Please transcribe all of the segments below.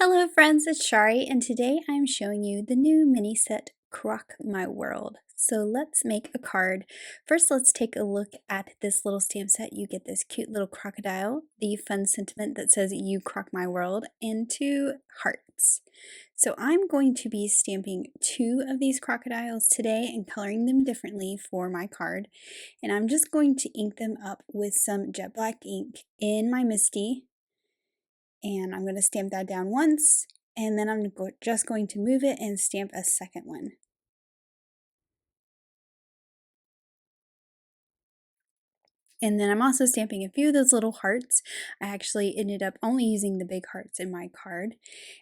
Hello friends, it's Chari, and today I'm showing you the new mini set Croc My World. So let's make a card. First, let's take a look at this little stamp set. You get this cute little crocodile, the fun sentiment that says "You crock my world," and 2 hearts. So I'm going to be stamping 2 of these crocodiles today and coloring them differently for my card. And I'm just going to ink them up with some jet black ink in my MISTI. And I'm going to stamp that down once, and then I'm just going to move it and stamp a second one. And then I'm also stamping a few of those little hearts. I actually ended up only using the big hearts in my card.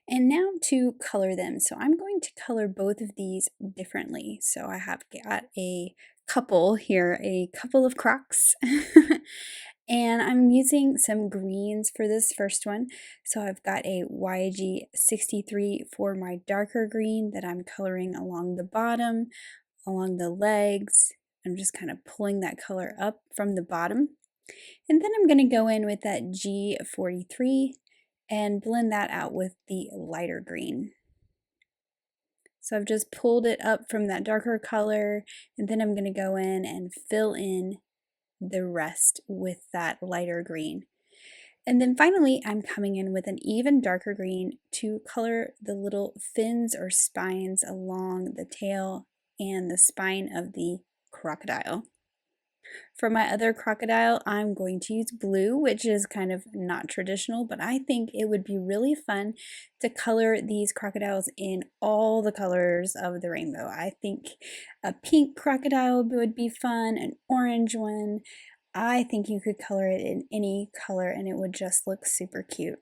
And now to color them. So I'm going to color both of these differently. So I have got a couple here, a couple of crocs. And I'm using some greens for this first one. So I've got a YG63 for my darker green that I'm coloring along the bottom, along the legs. I'm just kind of pulling that color up from the bottom. And then I'm going to go in with that G43 and blend that out with the lighter green. So I've just pulled it up from that darker color, and then I'm going to go in and fill in the rest with that lighter green. And then finally, I'm coming in with an even darker green to color the little fins or spines along the tail and the spine of the crocodile. For my other crocodile, I'm going to use blue, which is kind of not traditional, but I think it would be really fun to color these crocodiles in all the colors of the rainbow. I think a pink crocodile would be fun, an orange one. I think you could color it in any color and it would just look super cute.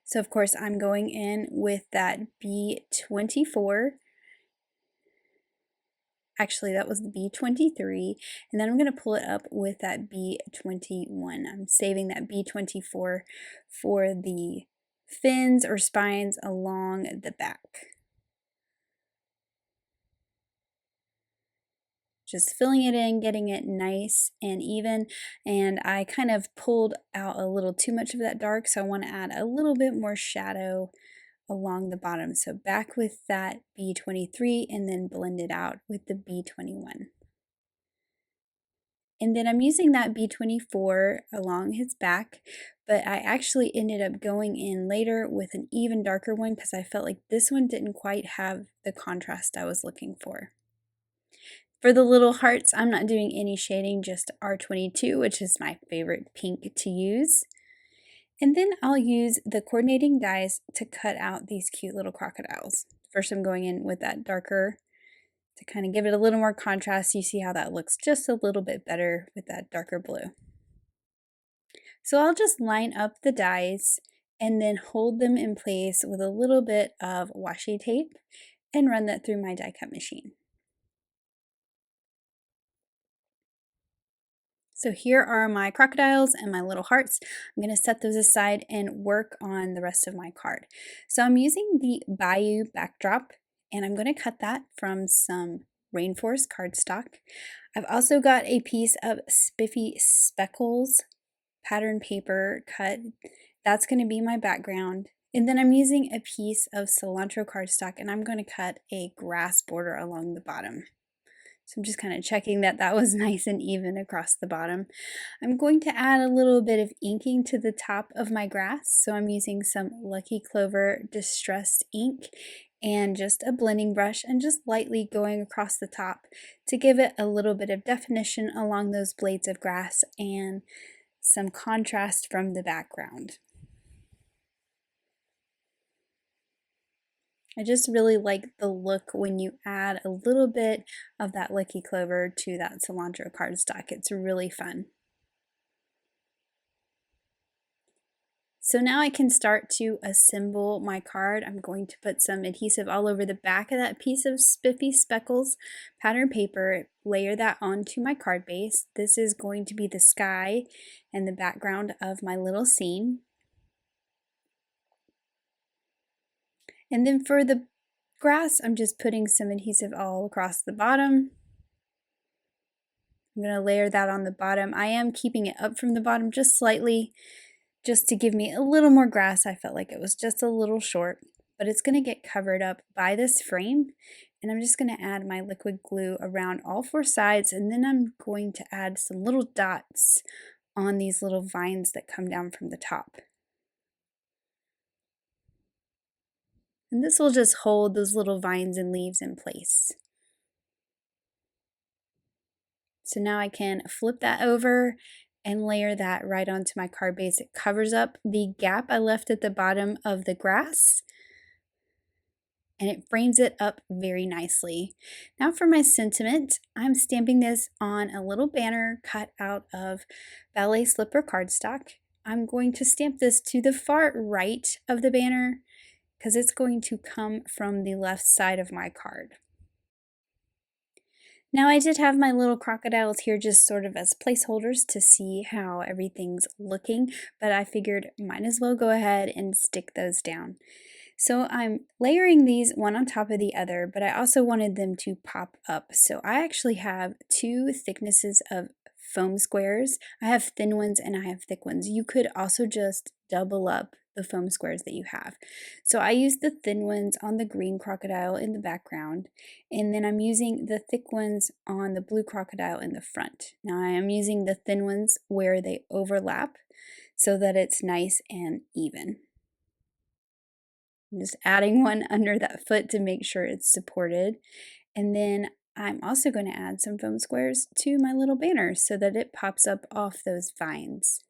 So of course I'm going in with that B24. Actually, that was the B23, and then I'm going to pull it up with that B21. I'm saving that B24 for the fins or spines along the back. Just filling it in, getting it nice and even, and I kind of pulled out a little too much of that dark, so I want to add a little bit more shadow along the bottom. So back with that B23 and then blend it out with the B21. And then I'm using that B24 along his back, but I actually ended up going in later with an even darker one because I felt like this one didn't quite have the contrast I was looking for. For the little hearts, I'm not doing any shading, just R22, which is my favorite pink to use. And then I'll use the coordinating dies to cut out these cute little crocodiles. First I'm going in with that darker to kind of give it a little more contrast. You see how that looks just a little bit better with that darker blue. So I'll just line up the dies and then hold them in place with a little bit of washi tape and run that through my die cut machine. So here are my crocodiles and my little hearts. I'm going to set those aside and work on the rest of my card. So I'm using the Bayou backdrop, and I'm going to cut that from some rainforest cardstock. I've also got a piece of spiffy speckles pattern paper cut. That's going to be my background. And then I'm using a piece of Cilantro cardstock, and I'm going to cut a grass border along the bottom. So I'm just kind of checking that that was nice and even across the bottom. I'm going to add a little bit of inking to the top of my grass. So I'm using some Lucky Clover Distressed ink and just a blending brush and just lightly going across the top to give it a little bit of definition along those blades of grass and some contrast from the background. I just really like the look when you add a little bit of that Lucky Clover to that Cilantro cardstock. It's really fun. So now I can start to assemble my card. I'm going to put some adhesive all over the back of that piece of spiffy speckles pattern paper, layer that onto my card base. This is going to be the sky and the background of my little scene. And then for the grass, I'm just putting some adhesive all across the bottom. I'm going to layer that on the bottom. I am keeping it up from the bottom just slightly just to give me a little more grass. I felt like it was just a little short, but it's going to get covered up by this frame. And I'm just going to add my liquid glue around all four sides, and then I'm going to add some little dots on these little vines that come down from the top. And this will just hold those little vines and leaves in place. So now I can flip that over and layer that right onto my card base. It covers up the gap I left at the bottom of the grass, and it frames it up very nicely. Now for my sentiment, I'm stamping this on a little banner cut out of Ballet Slipper cardstock. I'm going to stamp this to the far right of the banner because it's going to come from the left side of my card. Now I did have my little crocodiles here just sort of as placeholders to see how everything's looking, but I figured might as well go ahead and stick those down. So I'm layering these one on top of the other, but I also wanted them to pop up. So I actually have two thicknesses of foam squares. I have thin ones and I have thick ones. You could also just double up the foam squares that you have. So I used the thin ones on the green crocodile in the background, and then I'm using the thick ones on the blue crocodile in the front. Now I am using the thin ones where they overlap so that it's nice and even. I'm just adding one under that foot to make sure it's supported. And then I'm also going to add some foam squares to my little banner so that it pops up off those vines.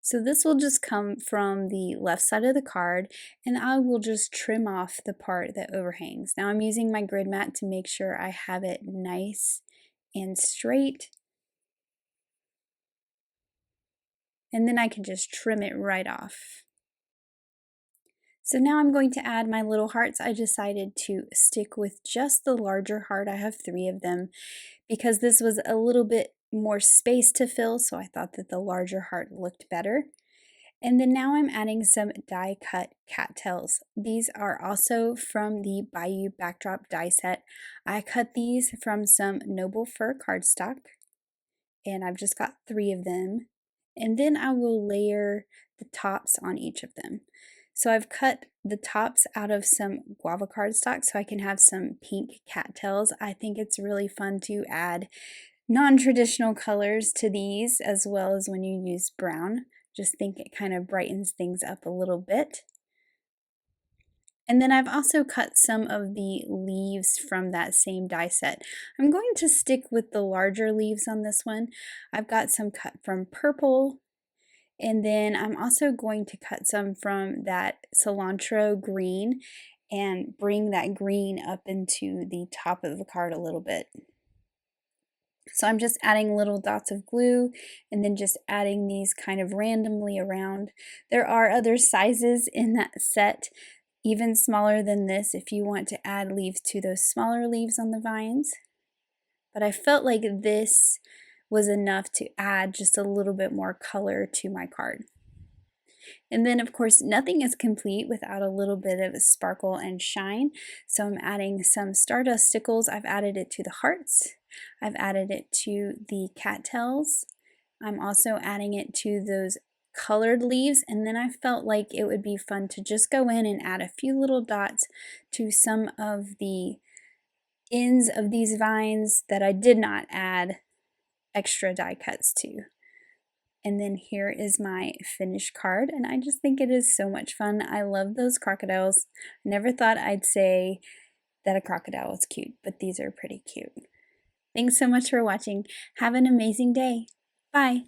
So this will just come from the left side of the card, and I will just trim off the part that overhangs. Now I'm using my grid mat to make sure I have it nice and straight. And then I can just trim it right off. So now I'm going to add my little hearts. I decided to stick with just the larger heart. I have 3 of them because this was a little bit more space to fill, so I thought that the larger heart looked better. And then now I'm adding some die cut cattails. These are also from the Bayou backdrop die set. I cut these from some Noble Fur cardstock, and I've just got 3 of them. And then I will layer the tops on each of them. So I've cut the tops out of some Guava Cardstock so I can have some pink cattails. I think it's really fun to add non-traditional colors to these, as well as when you use brown. Just think it kind of brightens things up a little bit. And then I've also cut some of the leaves from that same die set. I'm going to stick with the larger leaves on this one. I've got some cut from purple, and then I'm also going to cut some from that cilantro green and bring that green up into the top of the card a little bit. So I'm just adding little dots of glue and then just adding these kind of randomly around. There are other sizes in that set, even smaller than this, if you want to add leaves to those smaller leaves on the vines. But I felt like this was enough to add just a little bit more color to my card. And then of course nothing is complete without a little bit of sparkle and shine. So I'm adding some Stardust stickles. I've added it to the hearts. I've added it to the cattails. I'm also adding it to those colored leaves, and then I felt like it would be fun to just go in and add a few little dots to some of the ends of these vines that I did not add extra die cuts to. And then here is my finished card, and I just think it is so much fun. I love those crocodiles. Never thought I'd say that a crocodile was cute, but these are pretty cute. Thanks so much for watching. Have an amazing day. Bye.